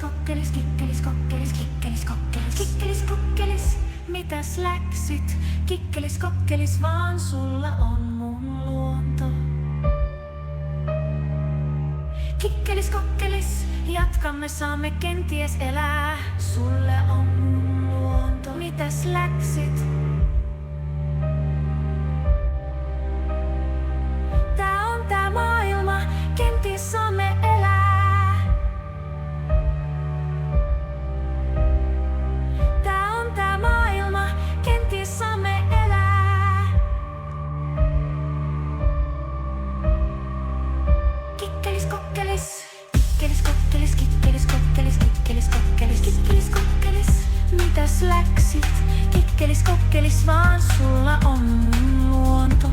kokkelis, kikkelis, kokkelis, kikkelis, kokkelis, kikkelis, kokkelis. Mitäs läksit? Kikkelis, kokkelis, vaan sulla on mun luonto. Kikkelis, kokkelis, jatkamme, saamme kenties elää. Sulle on mun luonto. Mitäs läksit? Tää on tää maailma, kenties saamme elää. Tää on tää maailma, kenties saamme elää. Kikkelis, kokkelis, kikkelis, kokkelis, kikkelis, kokkelis, kikkelis, kokkelis, kikkelis, kokkelis. Mitäs läksit? Kikkelis, kokkelis, vaan sulla on mun luonto.